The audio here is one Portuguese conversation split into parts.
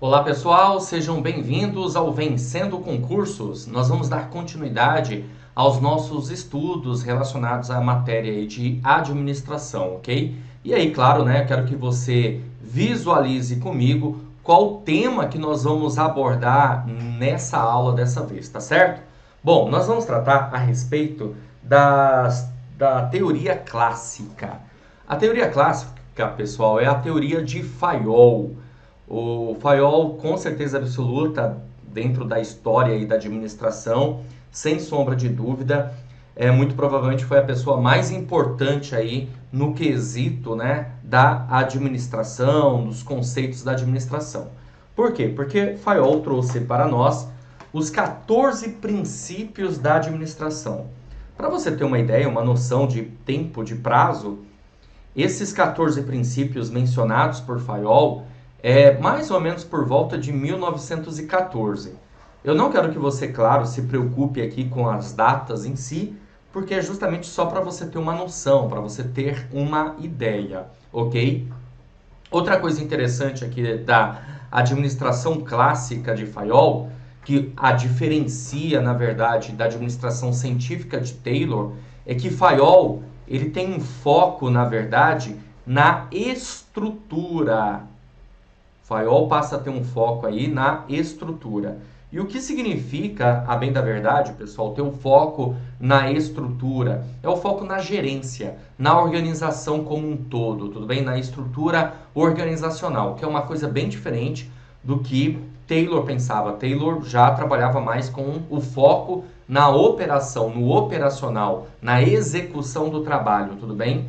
Olá pessoal, sejam bem-vindos ao Vencendo Concursos. Nós vamos dar continuidade aos nossos estudos relacionados à matéria aí de administração, ok? E aí, claro, né, eu quero que você visualize comigo qual o tema que nós vamos abordar nessa aula dessa vez, tá certo? Bom, nós vamos tratar a respeito da teoria clássica. A teoria clássica, pessoal, é a teoria de Fayol. O Fayol, com certeza absoluta, dentro da história e da administração, sem sombra de dúvida, muito provavelmente foi a pessoa mais importante aí no quesito, né, da administração, dos conceitos da administração. Por quê? Porque Fayol trouxe para nós os 14 princípios da administração. Para você ter uma ideia, uma noção de tempo, de prazo, esses 14 princípios mencionados por Fayol mais ou menos por volta de 1914. Eu não quero que você, claro, se preocupe aqui com as datas em si, porque é justamente só para você ter uma noção, para você ter uma ideia, ok? Outra coisa interessante aqui da administração clássica de Fayol, que a diferencia, na verdade, da administração científica de Taylor, é que Fayol ele tem um foco, na verdade, na estrutura. Fayol passa a ter um foco aí na estrutura. E o que significa, a bem da verdade, pessoal, ter um foco na estrutura? É o foco na gerência, na organização como um todo, tudo bem? Na estrutura organizacional, que é uma coisa bem diferente do que Taylor pensava. Taylor já trabalhava mais com o foco na operação, no operacional, na execução do trabalho, tudo bem?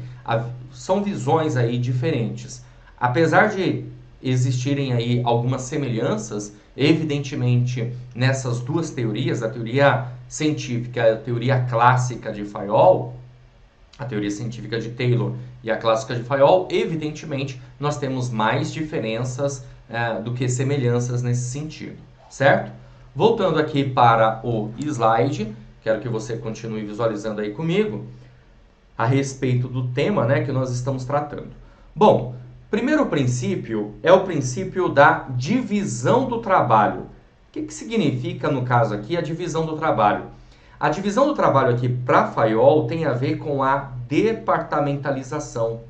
São visões aí diferentes. Apesar de existirem aí algumas semelhanças, evidentemente, nessas duas teorias, a teoria científica e a teoria clássica de Fayol, a teoria científica de Taylor e a clássica de Fayol, evidentemente, nós temos mais diferenças do que semelhanças nesse sentido, certo? Voltando aqui para o slide, quero que você continue visualizando aí comigo, a respeito do tema, né, que nós estamos tratando. Bom, primeiro princípio é o princípio da divisão do trabalho. O que significa, no caso aqui, a divisão do trabalho? A divisão do trabalho aqui para Fayol tem a ver com a departamentalização.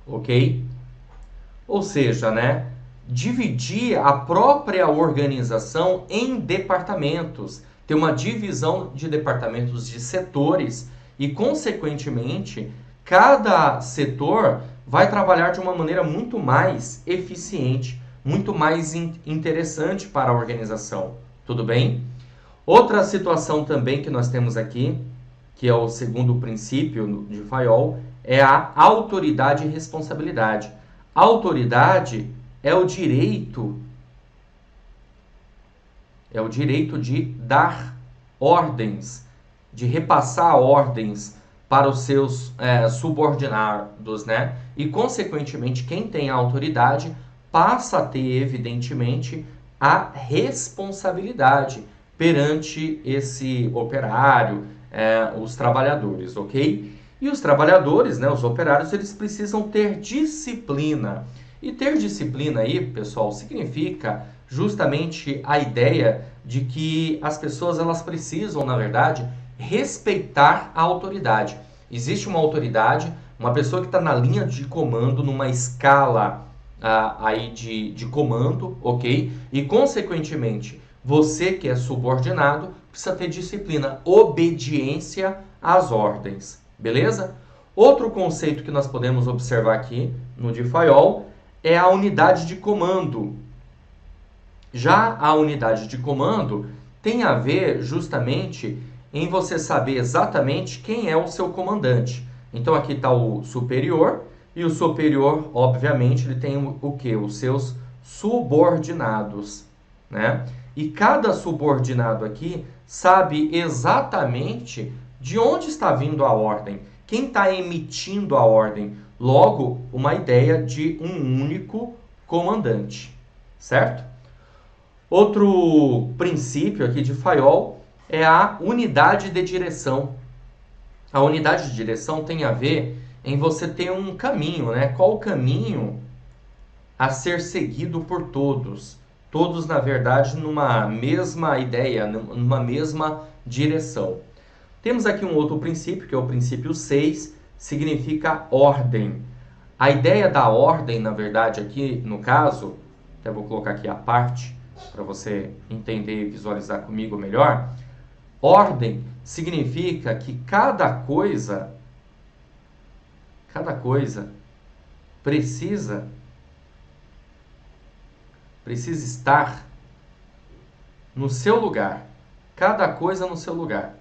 Ok? Ou seja, né, dividir a própria organização em departamentos. Ter uma divisão de departamentos, de setores e, consequentemente, cada setor vai trabalhar de uma maneira muito mais eficiente, muito mais interessante para a organização. Tudo bem? Outra situação também que nós temos aqui, que é o segundo princípio de Fayol, é a autoridade e responsabilidade. A autoridade é o direito de dar ordens, de repassar ordens para os seus subordinados, né? E, consequentemente, quem tem a autoridade passa a ter, evidentemente, a responsabilidade perante esse operário, os trabalhadores, ok? E os trabalhadores, né, os operários, eles precisam ter disciplina. E ter disciplina aí, pessoal, significa justamente a ideia de que as pessoas elas precisam, na verdade, respeitar a autoridade. Existe uma autoridade, uma pessoa que está na linha de comando, numa escala aí de comando, ok? E, consequentemente, você que é subordinado precisa ter disciplina, obediência às ordens, beleza? Outro conceito que nós podemos observar aqui no de Fayol é a unidade de comando. Já a unidade de comando tem a ver justamente em você saber exatamente quem é o seu comandante. Então aqui está o superior, e o superior, obviamente, ele tem o quê? Os seus subordinados, né? E cada subordinado aqui sabe exatamente de onde está vindo a ordem, quem está emitindo a ordem. Logo, uma ideia de um único comandante, certo? Outro princípio aqui de Fayol é a unidade de direção. A unidade de direção tem a ver em você ter um caminho, né? Qual o caminho a ser seguido por todos. Todos, na verdade, numa mesma ideia, numa mesma direção. Temos aqui um outro princípio, que é o princípio 6, significa ordem. A ideia da ordem, na verdade, aqui no caso, até vou colocar aqui a parte, para você entender e visualizar comigo melhor. Ordem significa que cada coisa precisa estar no seu lugar. Cada coisa no seu lugar.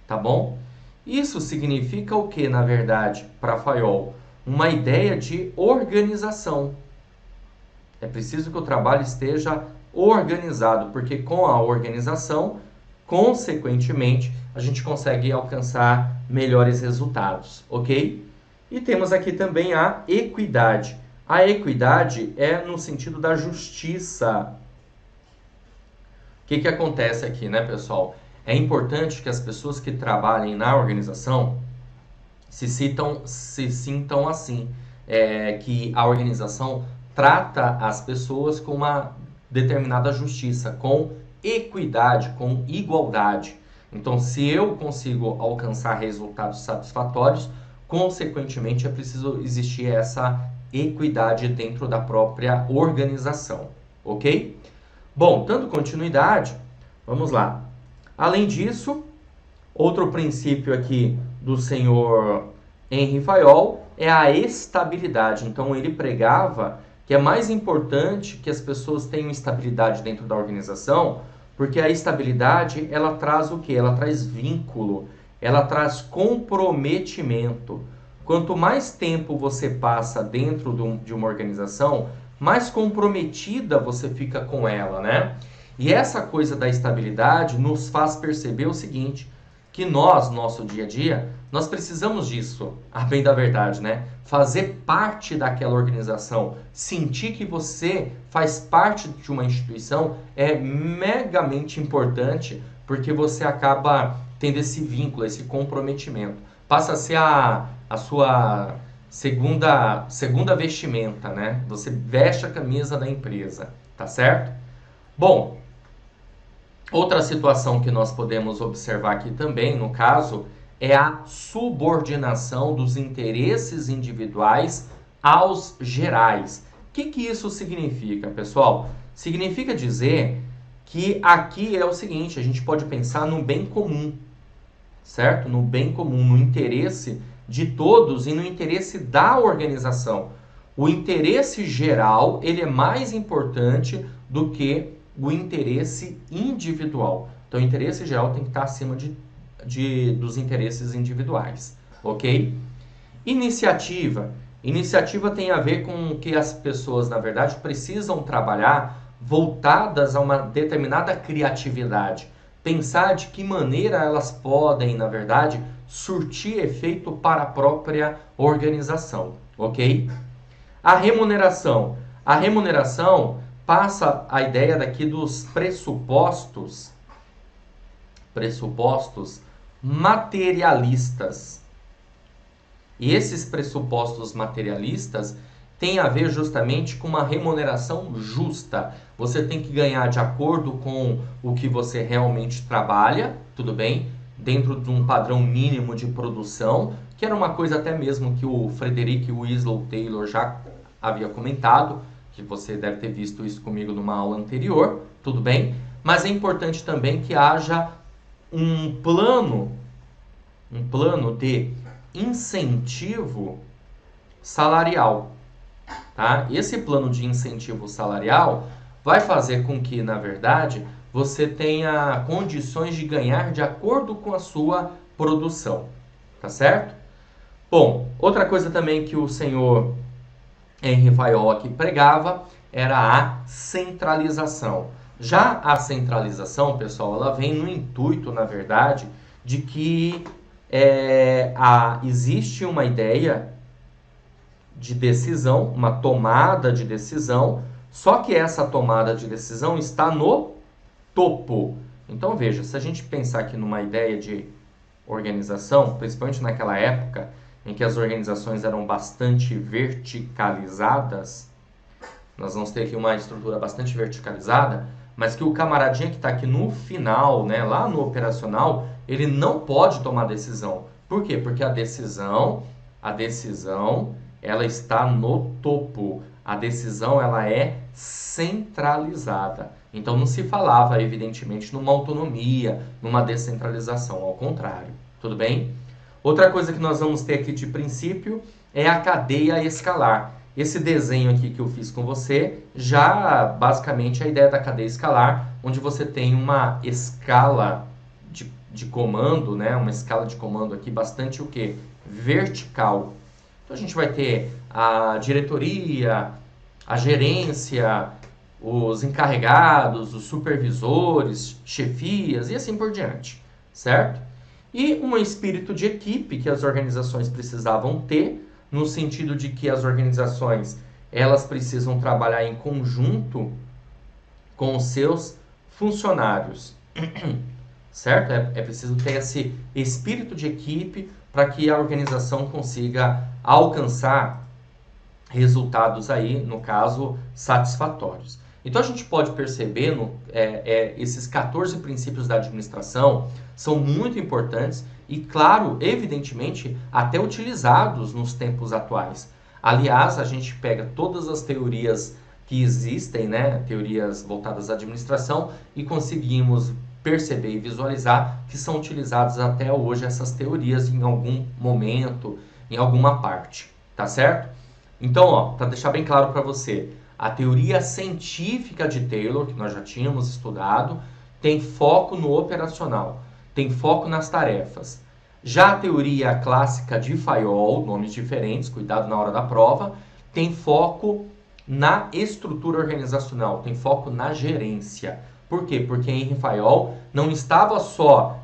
Tá bom? Isso significa o que, na verdade, para Fayol? Uma ideia de organização. É preciso que o trabalho esteja organizado, porque com a organização, consequentemente, a gente consegue alcançar melhores resultados, ok? E temos aqui também a equidade. A equidade é no sentido da justiça. O que acontece aqui, né, pessoal? É importante que as pessoas que trabalhem na organização se sintam assim, que a organização trata as pessoas com uma determinada justiça, com equidade, com igualdade. Então, se eu consigo alcançar resultados satisfatórios, consequentemente é preciso existir essa equidade dentro da própria organização, ok? Bom, dando continuidade, vamos lá. Além disso, outro princípio aqui do senhor Henri Fayol é a estabilidade. Então, ele pregava que é mais importante que as pessoas tenham estabilidade dentro da organização, porque a estabilidade, ela traz o quê? Ela traz vínculo, ela traz comprometimento. Quanto mais tempo você passa dentro de uma organização, mais comprometida você fica com ela, né? E essa coisa da estabilidade nos faz perceber o seguinte, que nós, nosso dia a dia, nós precisamos disso, a bem da verdade, né? Fazer parte daquela organização, sentir que você faz parte de uma instituição é megamente importante, porque você acaba tendo esse vínculo, esse comprometimento. Passa a ser a sua segunda vestimenta, né? Você veste a camisa da empresa, tá certo? Bom, outra situação que nós podemos observar aqui também, no caso, é a subordinação dos interesses individuais aos gerais. O que isso significa, pessoal? Significa dizer que aqui é o seguinte, a gente pode pensar no bem comum, certo? No bem comum, no interesse de todos e no interesse da organização. O interesse geral, ele é mais importante do que o interesse individual. Então, o interesse geral tem que estar acima dos interesses individuais, ok? Iniciativa. Iniciativa tem a ver com que as pessoas, na verdade, precisam trabalhar voltadas a uma determinada criatividade. Pensar de que maneira elas podem, na verdade, surtir efeito para a própria organização, ok? A remuneração. A remuneração passa a ideia daqui dos pressupostos materialistas. E esses pressupostos materialistas têm a ver justamente com uma remuneração justa. Você tem que ganhar de acordo com o que você realmente trabalha, tudo bem? Dentro de um padrão mínimo de produção, que era uma coisa até mesmo que o Frederick Winslow Taylor já havia comentado, que você deve ter visto isso comigo numa aula anterior, tudo bem? Mas é importante também que haja um plano de incentivo salarial, tá? Esse plano de incentivo salarial vai fazer com que, na verdade, você tenha condições de ganhar de acordo com a sua produção, tá certo? Bom, outra coisa também que o senhor Henri Fayol aqui pregava era a centralização. Já a centralização, pessoal, ela vem no intuito, na verdade, de que existe uma ideia de decisão, uma tomada de decisão, só que essa tomada de decisão está no topo. Então, veja, se a gente pensar aqui numa ideia de organização, principalmente naquela época em que as organizações eram bastante verticalizadas, Nós vamos ter aqui uma estrutura bastante verticalizada, mas que o camaradinha que está aqui no final, né, lá no operacional, ele não pode tomar decisão. Por quê? Porque a decisão, ela está no topo. A decisão, ela é centralizada. Então, não se falava, evidentemente, numa autonomia, numa descentralização, ao contrário. Tudo bem? Outra coisa que nós vamos ter aqui de princípio é a cadeia escalar. Esse desenho aqui que eu fiz com você, já basicamente a ideia da cadeia escalar, onde você tem uma escala de comando, né? Uma escala de comando aqui bastante o quê? Vertical. Então a gente vai ter a diretoria, a gerência, os encarregados, os supervisores, chefias e assim por diante, certo? E um espírito de equipe que as organizações precisavam ter, no sentido de que as organizações elas precisam trabalhar em conjunto com os seus funcionários, certo? É preciso ter esse espírito de equipe para que a organização consiga alcançar resultados aí, no caso, satisfatórios. Então a gente pode perceber esses 14 princípios da administração são muito importantes e, claro, evidentemente, até utilizados nos tempos atuais. Aliás, a gente pega todas as teorias que existem, né, teorias voltadas à administração, e conseguimos perceber e visualizar que são utilizadas até hoje essas teorias em algum momento, em alguma parte, tá certo? Então, para deixar bem claro para você, a teoria científica de Taylor, que nós já tínhamos estudado, tem foco no operacional, tem foco nas tarefas. Já a teoria clássica de Fayol, nomes diferentes, cuidado na hora da prova, tem foco na estrutura organizacional, tem foco na gerência. Por quê? Porque Henry Fayol não estava só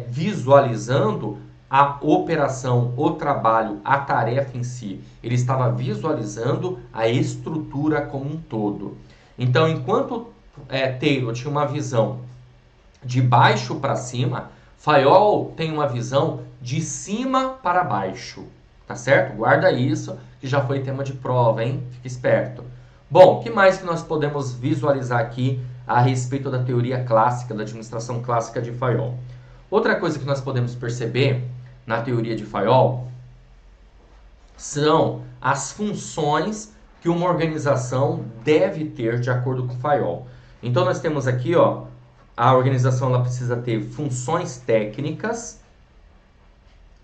visualizando a operação, o trabalho, a tarefa em si. Ele estava visualizando a estrutura como um todo. Então, enquanto Taylor tinha uma visão de baixo para cima, Fayol tem uma visão de cima para baixo. Tá certo? Guarda isso, que já foi tema de prova, hein? Fique esperto. Bom, o que mais que nós podemos visualizar aqui a respeito da teoria clássica, da administração clássica de Fayol? Outra coisa que nós podemos perceber na teoria de Fayol são as funções que uma organização deve ter de acordo com Fayol. Então nós temos aqui, ó, a organização ela precisa ter funções técnicas,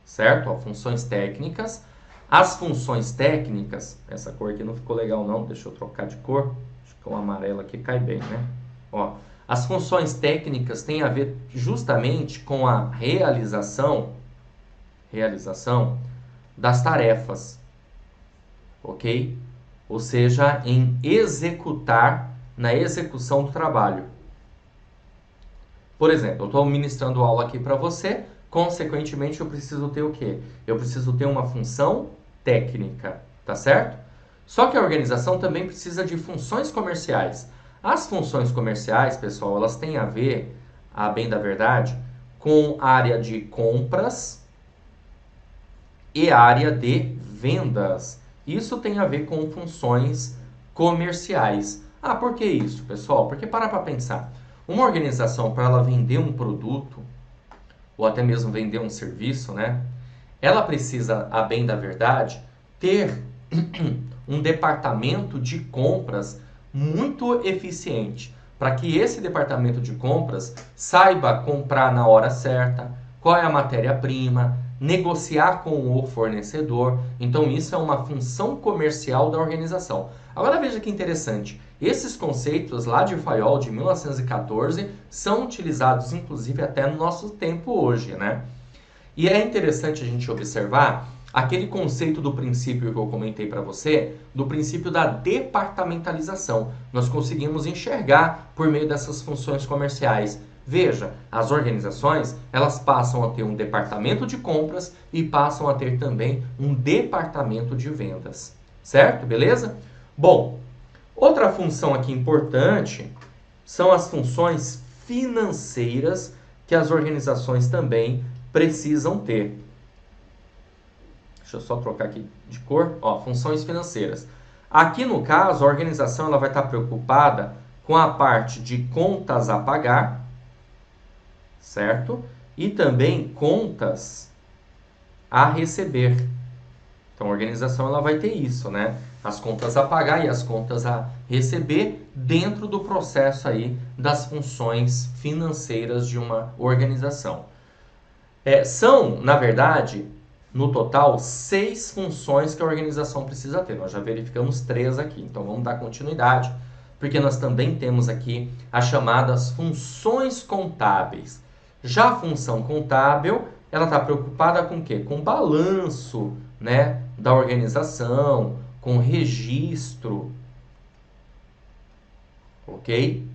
certo? Ó, funções técnicas. As funções técnicas, essa cor aqui não ficou legal não, deixa eu trocar de cor, acho que o amarelo aqui cai bem, né? Ó, as funções técnicas têm a ver justamente com a realização das tarefas, ok? Ou seja, em executar, na execução do trabalho. Por exemplo, eu estou ministrando aula aqui para você, consequentemente eu preciso ter o quê? Eu preciso ter uma função técnica, tá certo? Só que a organização também precisa de funções comerciais. As funções comerciais, pessoal, elas têm a ver, a bem da verdade, com a área de compras e área de vendas. Isso tem a ver com funções comerciais. Ah, por que isso, pessoal? Porque para pensar. Uma organização, para ela vender um produto, ou até mesmo vender um serviço, né? Ela precisa, a bem da verdade, ter um departamento de compras muito eficiente, para que esse departamento de compras saiba comprar na hora certa, qual é a matéria-prima, negociar com o fornecedor. Então isso é uma função comercial da organização. Agora veja que interessante, esses conceitos lá de Fayol de 1914 são utilizados inclusive até no nosso tempo hoje, né? E é interessante a gente observar aquele conceito do princípio que eu comentei para você, do princípio da departamentalização. Nós conseguimos enxergar por meio dessas funções comerciais. Veja, as organizações, elas passam a ter um departamento de compras e passam a ter também um departamento de vendas. Certo? Beleza? Bom, outra função aqui importante são as funções financeiras que as organizações também precisam ter. Deixa eu só trocar aqui de cor. Ó, funções financeiras. Aqui no caso, a organização ela vai estar preocupada com a parte de contas a pagar, certo? E também contas a receber. Então, a organização ela vai ter isso, né? As contas a pagar e as contas a receber dentro do processo aí das funções financeiras de uma organização. São, na verdade, no total, 6 funções que a organização precisa ter. Nós já verificamos 3 aqui, então vamos dar continuidade, porque nós também temos aqui as chamadas funções contábeis. Já a função contábil, ela está preocupada com o quê? Com balanço, né, da organização, com registro, ok?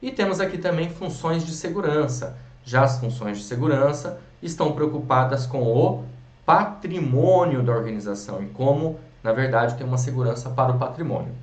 E temos aqui também funções de segurança. Já as funções de segurança estão preocupadas com o patrimônio da organização e como, na verdade, ter uma segurança para o patrimônio.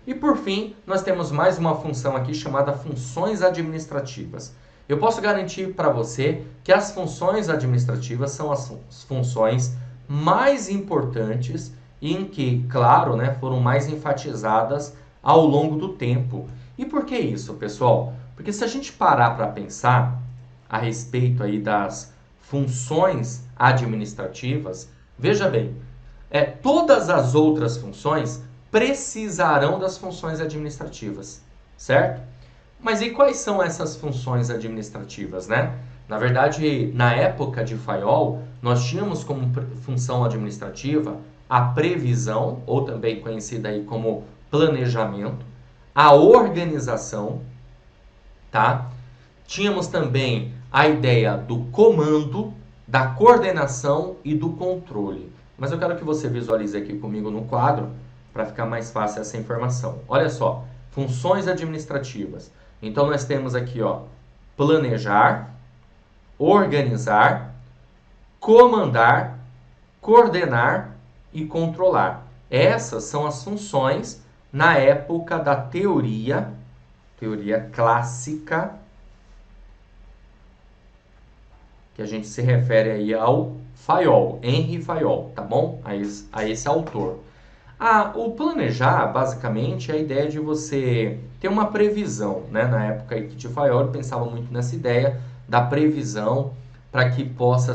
E por fim, nós temos mais uma função aqui chamada funções administrativas. Eu posso garantir para você que as funções administrativas são as funções mais importantes e em que, claro, né, foram mais enfatizadas ao longo do tempo. E por que isso, pessoal? Porque se a gente parar para pensar a respeito aí das funções administrativas, veja bem, todas as outras funções precisarão das funções administrativas, certo? Mas e quais são essas funções administrativas, né? Na verdade, na época de Fayol, nós tínhamos como função administrativa a previsão, ou também conhecida aí como planejamento, a organização, tá? Tínhamos também a ideia do comando, da coordenação e do controle. Mas eu quero que você visualize aqui comigo no quadro, para ficar mais fácil essa informação. Olha só, funções administrativas. Então, nós temos aqui, ó, planejar, organizar, comandar, coordenar e controlar. Essas são as funções na época da teoria clássica, que a gente se refere aí ao Fayol, Henri Fayol, tá bom? A esse autor. O planejar, basicamente, é a ideia de você ter uma previsão, né? Na época de Fayol, eu pensava muito nessa ideia da previsão para que possa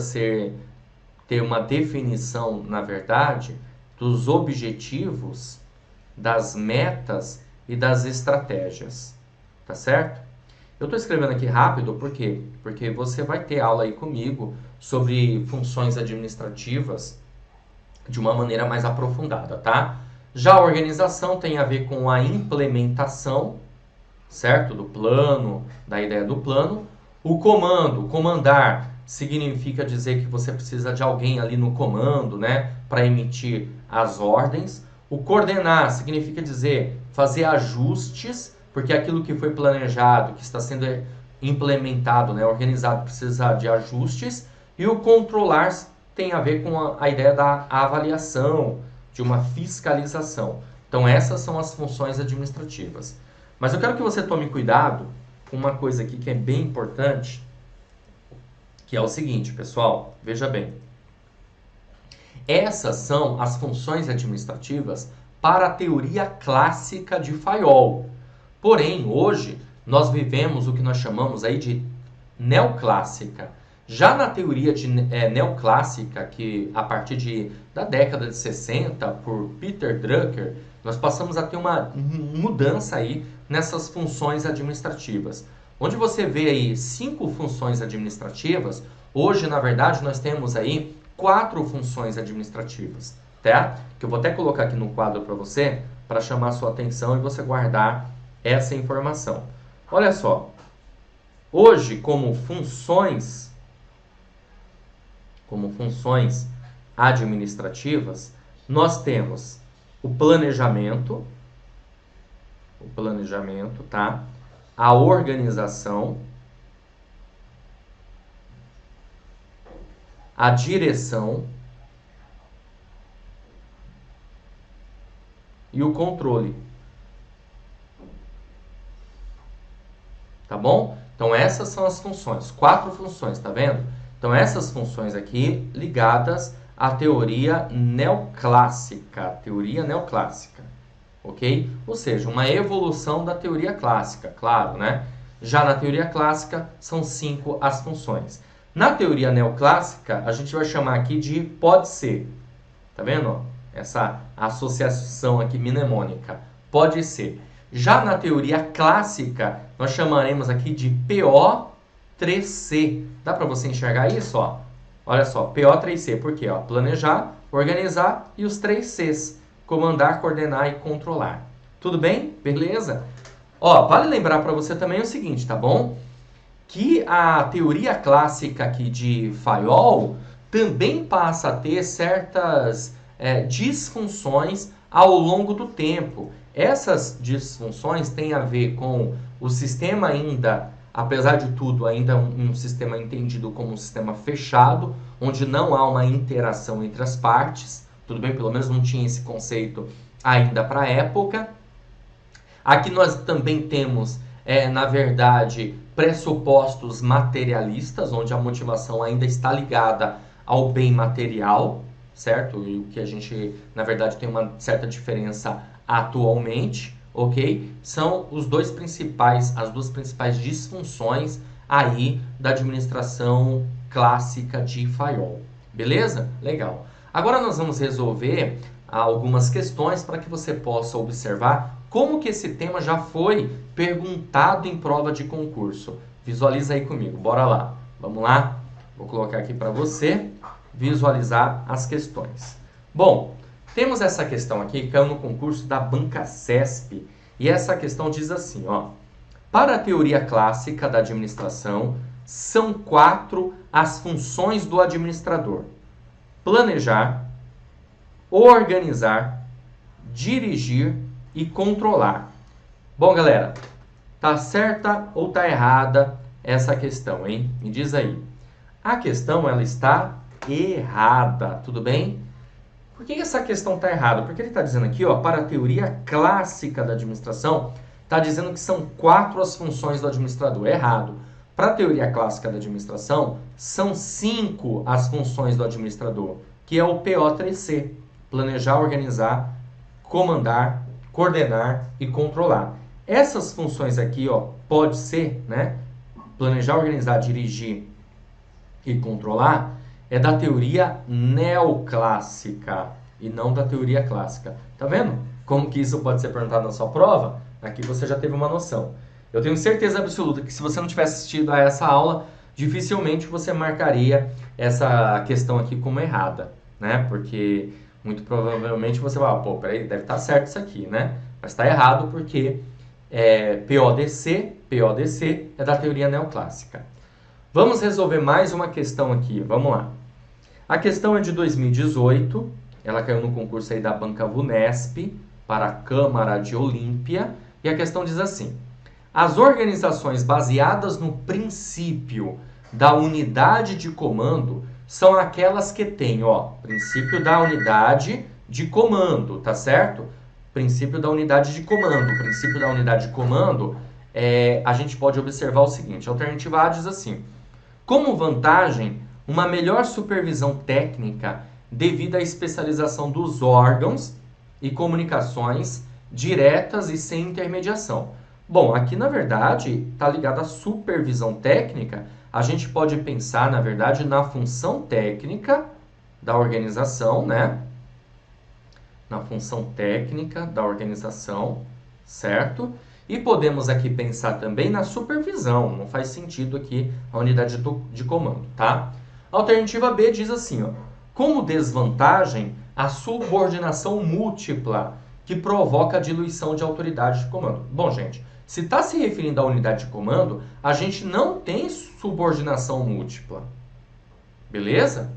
ter uma definição, na verdade, dos objetivos, das metas e das estratégias, tá certo? Eu estou escrevendo aqui rápido, por quê? Porque você vai ter aula aí comigo sobre funções administrativas de uma maneira mais aprofundada, tá? Já a organização tem a ver com a implementação, certo? Do plano, da ideia do plano. O comando, comandar, significa dizer que você precisa de alguém ali no comando, né? Para emitir as ordens. O coordenar significa dizer fazer ajustes, porque aquilo que foi planejado, que está sendo implementado, né? Organizado, precisa de ajustes. E o controlar tem a ver com a ideia da avaliação, de uma fiscalização. Então, essas são as funções administrativas. Mas eu quero que você tome cuidado com uma coisa aqui que é bem importante, que é o seguinte, pessoal, veja bem. Essas são as funções administrativas para a teoria clássica de Fayol. Porém, hoje, nós vivemos o que nós chamamos aí de neoclássica. Já na teoria neoclássica, que a partir da década de 60, por Peter Drucker, nós passamos a ter uma mudança aí nessas funções administrativas. Onde você vê aí 5 funções administrativas, hoje, na verdade, nós temos aí 4 funções administrativas, tá? Que eu vou até colocar aqui no quadro para você, para chamar a sua atenção e você guardar essa informação. Olha só, hoje, como funções administrativas, nós temos o planejamento, tá? A organização, a direção e o controle. Tá bom? Então essas são as funções, 4 funções, tá vendo? Então essas funções aqui ligadas à teoria neoclássica, ok? Ou seja, uma evolução da teoria clássica, claro, né? Já na teoria clássica, são 5 as funções. Na teoria neoclássica, a gente vai chamar aqui de pode ser. Tá vendo? Essa associação aqui mnemônica. Pode ser. Já na teoria clássica, nós chamaremos aqui de PO3C. Dá para você enxergar isso? Ó? Olha só, PO3C. Por quê? Ó, planejar, organizar e os 3 Cs. Comandar, coordenar e controlar. Tudo bem? Beleza? Ó, vale lembrar para você também o seguinte, tá bom? Que a teoria clássica aqui de Fayol também passa a ter certas disfunções ao longo do tempo. Essas disfunções têm a ver com o sistema ainda, apesar de tudo, ainda um sistema entendido como um sistema fechado, onde não há uma interação entre as partes. Tudo bem? Pelo menos não tinha esse conceito ainda para a época. Aqui nós também temos, na verdade, pressupostos materialistas, onde a motivação ainda está ligada ao bem material, certo? E o que a gente, na verdade, tem uma certa diferença atualmente, ok? São as duas principais disfunções aí da administração clássica de Fayol. Beleza? Legal. Agora nós vamos resolver algumas questões para que você possa observar como que esse tema já foi perguntado em prova de concurso. Visualiza aí comigo, bora lá. Vamos lá? Vou colocar aqui para você visualizar as questões. Bom, temos essa questão aqui que caiu no concurso da Banca CESP. E essa questão diz assim, ó. Para a teoria clássica da administração, são 4 as funções do administrador: planejar, organizar, dirigir e controlar. Bom, galera, tá certa ou tá errada essa questão, hein? Me diz aí. A questão, ela está errada, tudo bem? Por que essa questão tá errada? Porque ele está dizendo aqui, ó, para a teoria clássica da administração, está dizendo que são 4 as funções do administrador. Errado. Para a teoria clássica da administração, são 5 as funções do administrador, que é o PO3C: planejar, organizar, comandar, coordenar e controlar. Essas funções aqui, ó, pode ser, né? Planejar, organizar, dirigir e controlar, é da teoria neoclássica e não da teoria clássica. Tá vendo como que isso pode ser perguntado na sua prova? Aqui você já teve uma noção. Eu tenho certeza absoluta que se você não tivesse assistido a essa aula, dificilmente você marcaria essa questão aqui como errada, né? Porque muito provavelmente você vai, pô, peraí, deve estar certo isso aqui, né? Mas está errado porque PODC é da teoria neoclássica. Vamos resolver mais uma questão aqui, vamos lá. A questão é de 2018, ela caiu no concurso aí da Banca Vunesp para a Câmara de Olímpia, e a questão diz assim: as organizações baseadas no princípio da unidade de comando são aquelas que têm, ó, princípio da unidade de comando, tá certo? Princípio da unidade de comando. O princípio da unidade de comando, a gente pode observar o seguinte: a alternativa A diz assim: como vantagem, uma melhor supervisão técnica devido à especialização dos órgãos e comunicações diretas e sem intermediação. Bom, aqui na verdade está ligado à supervisão técnica. A gente pode pensar, na verdade, na função técnica da organização, né? Na função técnica da organização, certo? E podemos aqui pensar também na supervisão. Não faz sentido aqui a unidade de comando, tá? A alternativa B diz assim, ó: como desvantagem, a subordinação múltipla que provoca a diluição de autoridade de comando. Bom, gente, se está se referindo à unidade de comando, a gente não tem subordinação múltipla. Beleza?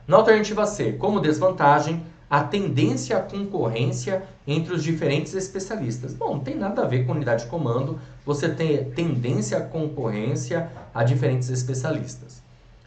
Na alternativa C, como desvantagem, a tendência à concorrência entre os diferentes especialistas. Bom, não tem nada a ver com unidade de comando, você tem tendência à concorrência a diferentes especialistas.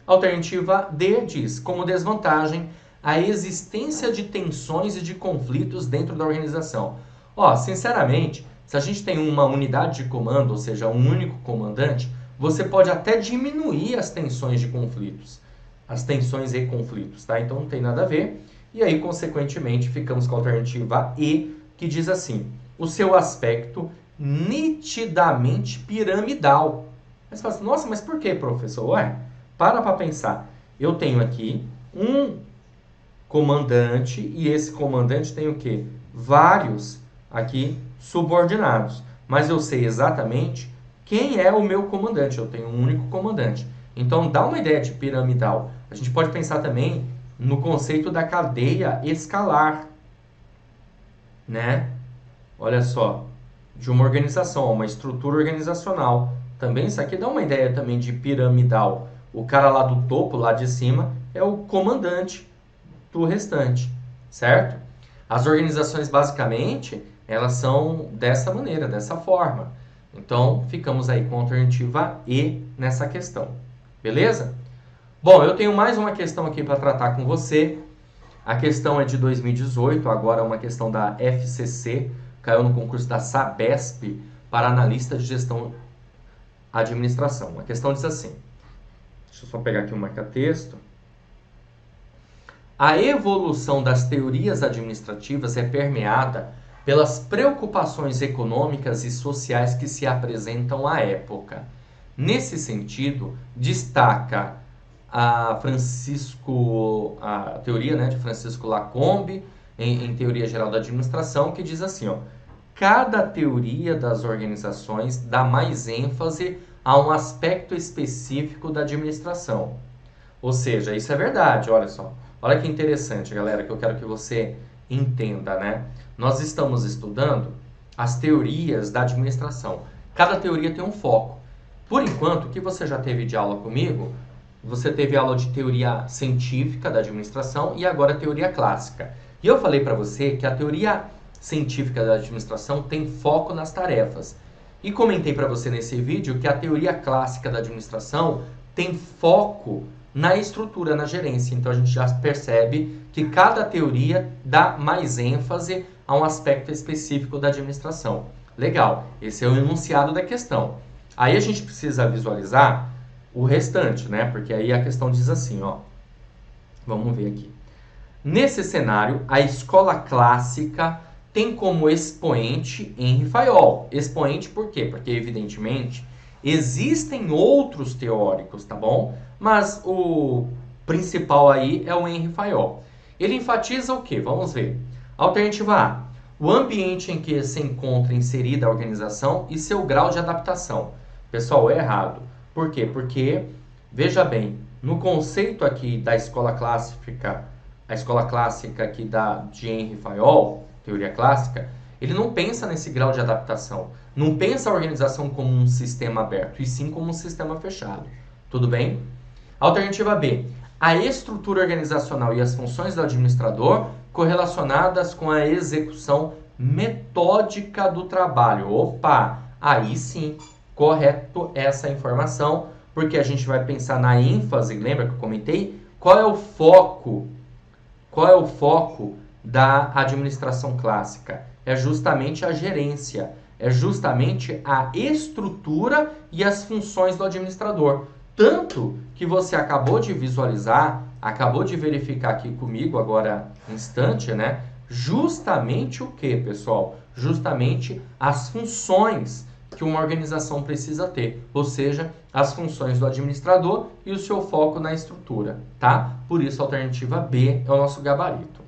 Alternativa D diz, como desvantagem, a existência de tensões e de conflitos dentro da organização. Ó, sinceramente, se a gente tem uma unidade de comando, ou seja, um único comandante, você pode até diminuir as tensões de conflitos, as tensões e conflitos, tá? Então não tem nada a ver. E aí, consequentemente, ficamos com a alternativa E que diz assim: o seu aspecto nitidamente piramidal. Aí você fala assim, nossa, mas por que, professor? Ué, para pensar. Eu tenho aqui um comandante e esse comandante tem o quê? Vários aqui subordinados. Mas eu sei exatamente quem é o meu comandante. Eu tenho um único comandante. Então, dá uma ideia de piramidal. A gente pode pensar também no conceito da cadeia escalar, né? Olha só, de uma organização, uma estrutura organizacional. Também isso aqui dá uma ideia também de piramidal. O cara lá do topo, lá de cima, é o comandante do restante, certo? As organizações, basicamente, elas são dessa maneira, dessa forma. Então, ficamos aí com a alternativa E nessa questão. Beleza? Bom, eu tenho mais uma questão aqui para tratar com você. A questão é de 2018, agora é uma questão da FCC, caiu no concurso da Sabesp para analista de gestão administração. A questão diz assim, deixa eu só pegar aqui o marca-texto. A evolução das teorias administrativas é permeada pelas preocupações econômicas e sociais que se apresentam à época. Nesse sentido, destaca a teoria, né, de Francisco Lacombe, em Teoria Geral da Administração, que diz assim, ó, cada teoria das organizações dá mais ênfase a um aspecto específico da administração. Ou seja, isso é verdade, olha só. Olha que interessante, galera, que eu quero que você entenda, né? Nós estamos estudando as teorias da administração. Cada teoria tem um foco. Por enquanto, o que você já teve de aula comigo, você teve aula de teoria científica da administração e agora teoria clássica. E eu falei para você que a teoria científica da administração tem foco nas tarefas. E comentei para você nesse vídeo que a teoria clássica da administração tem foco na estrutura, na gerência. Então a gente já percebe que cada teoria dá mais ênfase a um aspecto específico da administração. Legal, esse é o enunciado da questão. Aí a gente precisa visualizar o restante, né? Porque aí a questão diz assim, ó. Vamos ver aqui. Nesse cenário, a escola clássica tem como expoente Henri Fayol. Expoente por quê? Porque, evidentemente, existem outros teóricos, tá bom? Mas o principal aí é o Henri Fayol. Ele enfatiza o quê? Vamos ver. Alternativa A. O ambiente em que se encontra inserida a organização e seu grau de adaptação. Pessoal, é errado. Por quê? Porque, veja bem, no conceito aqui da escola clássica, a escola clássica aqui de Henri Fayol, teoria clássica, ele não pensa nesse grau de adaptação. Não pensa a organização como um sistema aberto, e sim como um sistema fechado. Tudo bem? Alternativa B. A estrutura organizacional e as funções do administrador correlacionadas com a execução metódica do trabalho. Opa! Aí sim, correto essa informação, porque a gente vai pensar na ênfase, lembra que eu comentei? Qual é o foco? Qual é o foco da administração clássica? É justamente a gerência, é justamente a estrutura e as funções do administrador. Tanto que você acabou de visualizar, acabou de verificar aqui comigo agora, instante, né? Justamente o que, pessoal? Justamente as funções que uma organização precisa ter, ou seja, as funções do administrador e o seu foco na estrutura, tá? Por isso a alternativa B é o nosso gabarito.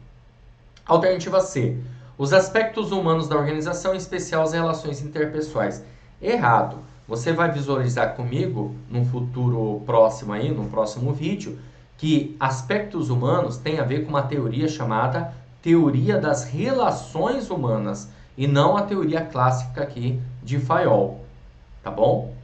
Alternativa C. Os aspectos humanos da organização, em especial as relações interpessoais. Errado. Você vai visualizar comigo, num futuro próximo aí, num próximo vídeo, que aspectos humanos tem a ver com uma teoria chamada teoria das relações humanas e não a teoria clássica aqui de Fayol, tá bom?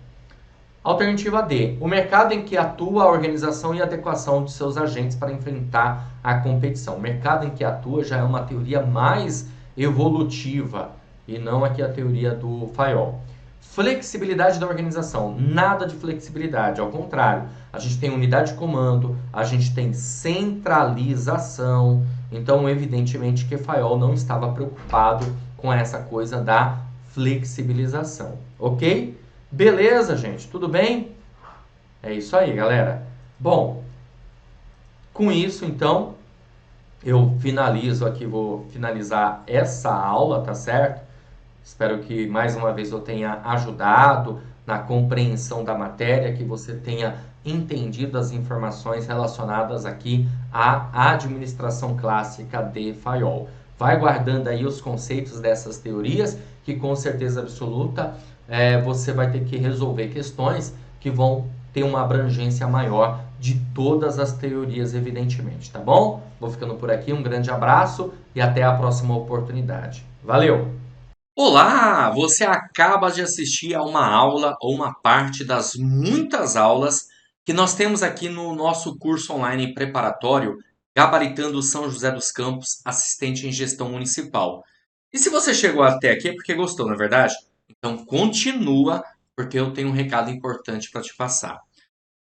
Alternativa D. O mercado em que atua a organização e adequação de seus agentes para enfrentar a competição. O mercado em que atua já é uma teoria mais evolutiva e não aqui a teoria do Fayol. Flexibilidade da organização. Nada de flexibilidade, ao contrário. A gente tem unidade de comando, a gente tem centralização. Então, evidentemente que Fayol não estava preocupado com essa coisa da flexibilização, ok? Beleza, gente? Tudo bem? É isso aí, galera. Bom, com isso, então, eu finalizo aqui, vou finalizar essa aula, tá certo? Espero que mais uma vez eu tenha ajudado na compreensão da matéria, que você tenha entendido as informações relacionadas aqui à administração clássica de Fayol. Vai guardando aí os conceitos dessas teorias, que com certeza absoluta você vai ter que resolver questões que vão ter uma abrangência maior de todas as teorias, evidentemente, tá bom? Vou ficando por aqui, um grande abraço e até a próxima oportunidade. Valeu! Olá! Você acaba de assistir a uma aula ou uma parte das muitas aulas que nós temos aqui no nosso curso online preparatório Gabaritando São José dos Campos, assistente em gestão municipal. E se você chegou até aqui é porque gostou, não é verdade? Então continua, porque eu tenho um recado importante para te passar.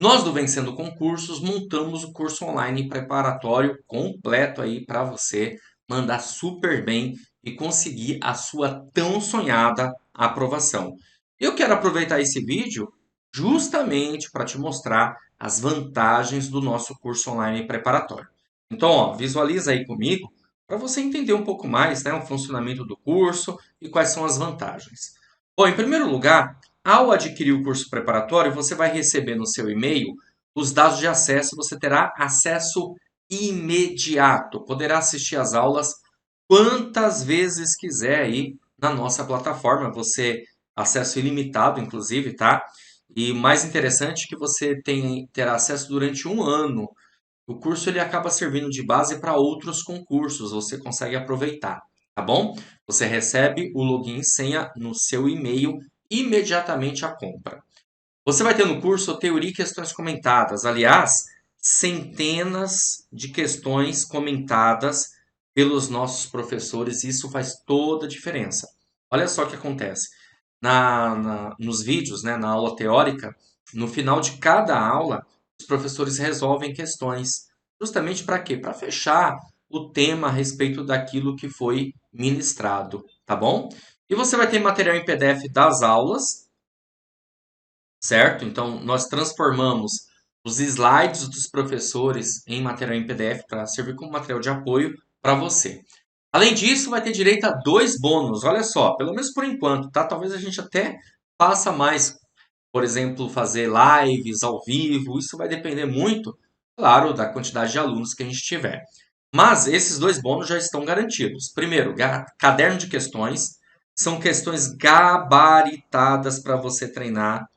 Nós do Vencendo Concursos montamos o curso online preparatório completo aí para você mandar super bem e conseguir a sua tão sonhada aprovação. Eu quero aproveitar esse vídeo justamente para te mostrar as vantagens do nosso curso online preparatório. Então, ó, visualiza aí comigo para você entender um pouco mais, né, o funcionamento do curso e quais são as vantagens. Bom, em primeiro lugar, ao adquirir o curso preparatório, você vai receber no seu e-mail os dados de acesso, você terá acesso imediato, poderá assistir às aulas quantas vezes quiser aí na nossa plataforma, você acesso ilimitado, inclusive, tá? E mais interessante que você terá acesso durante um ano. O curso ele acaba servindo de base para outros concursos, você consegue aproveitar, tá bom? Você recebe o login e senha no seu e-mail imediatamente à compra. Você vai ter no curso teoria e questões comentadas. Aliás, centenas de questões comentadas pelos nossos professores. Isso faz toda a diferença. Olha só o que acontece. Nos vídeos, né, na aula teórica, no final de cada aula, os professores resolvem questões. Justamente para quê? Para fechar o tema a respeito daquilo que foi ministrado. Tá bom? E você vai ter material em PDF das aulas, certo? Então, nós transformamos os slides dos professores em material em PDF para servir como material de apoio para você. Além disso, vai ter direito a 2 bônus. Olha só, pelo menos por enquanto, tá? Talvez a gente até faça mais, por exemplo, fazer lives ao vivo. Isso vai depender muito, claro, da quantidade de alunos que a gente tiver. Mas esses 2 bônus já estão garantidos. Primeiro, caderno de questões. São questões gabaritadas para você treinar,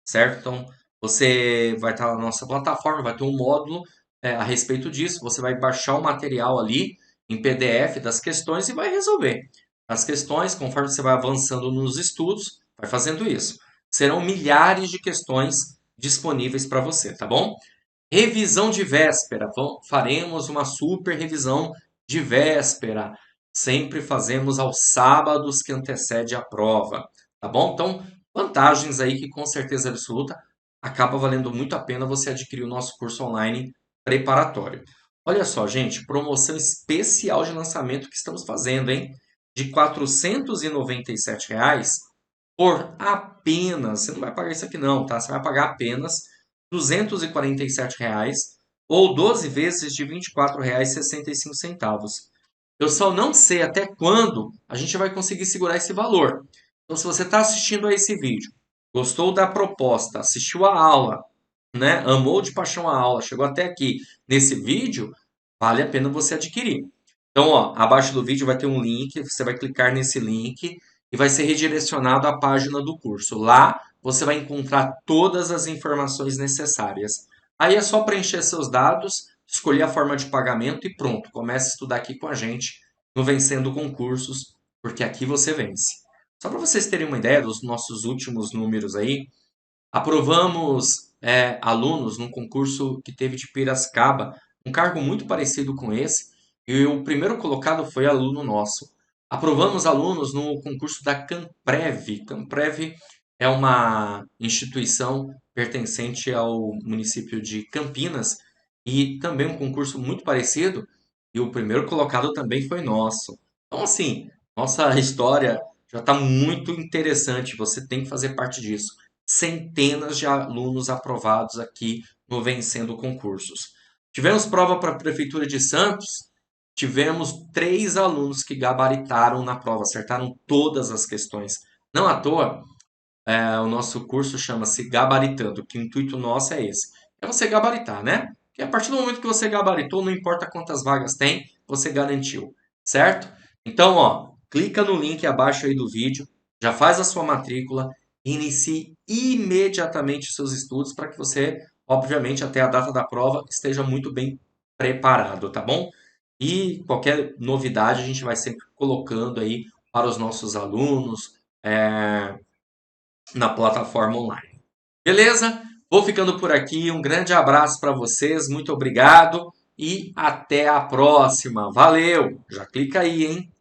certo? Então, você vai estar na nossa plataforma, vai ter um módulo a respeito disso. Você vai baixar o material ali em PDF das questões e vai resolver. As questões, conforme você vai avançando nos estudos, vai fazendo isso. Serão milhares de questões disponíveis para você, tá bom? Revisão de véspera. Faremos uma super revisão de véspera. Sempre fazemos aos sábados que antecede a prova, tá bom? Então, vantagens aí que com certeza absoluta acaba valendo muito a pena você adquirir o nosso curso online preparatório. Olha só, gente, promoção especial de lançamento que estamos fazendo, hein? De R$ 497 por apenas, você não vai pagar isso aqui não, tá? Você vai pagar apenas R$ 247 ou 12 vezes de R$ 24,65. Eu só não sei até quando a gente vai conseguir segurar esse valor. Então, se você está assistindo a esse vídeo, gostou da proposta, assistiu a aula, né? Amou de paixão a aula, chegou até aqui nesse vídeo, vale a pena você adquirir. Então, ó, abaixo do vídeo vai ter um link, você vai clicar nesse link e vai ser redirecionado à página do curso. Lá você vai encontrar todas as informações necessárias. Aí é só preencher seus dados, escolher a forma de pagamento e pronto, comece a estudar aqui com a gente no Vencendo Concursos, porque aqui você vence. Só para vocês terem uma ideia dos nossos últimos números aí, aprovamos alunos num concurso que teve de Piracicaba, um cargo muito parecido com esse, e o primeiro colocado foi aluno nosso. Aprovamos alunos no concurso da Camprev. Camprev é uma instituição pertencente ao município de Campinas e também um concurso muito parecido, e o primeiro colocado também foi nosso. Então, assim, nossa história já está muito interessante, você tem que fazer parte disso. Centenas de alunos aprovados aqui no Vencendo Concursos. Tivemos prova para a Prefeitura de Santos, tivemos 3 alunos que gabaritaram na prova, acertaram todas as questões. Não à toa, o nosso curso chama-se Gabaritando, que o intuito nosso é esse. É você gabaritar, né? Porque a partir do momento que você gabaritou, não importa quantas vagas tem, você garantiu, certo? Então, ó, clica no link abaixo aí do vídeo, já faz a sua matrícula, inicie imediatamente os seus estudos para que você, obviamente, até a data da prova, esteja muito bem preparado, tá bom? E qualquer novidade a gente vai sempre colocando aí para os nossos alunos, na plataforma online. Beleza? Vou ficando por aqui. Um grande abraço para vocês. Muito obrigado e até a próxima. Valeu! Já clica aí, hein?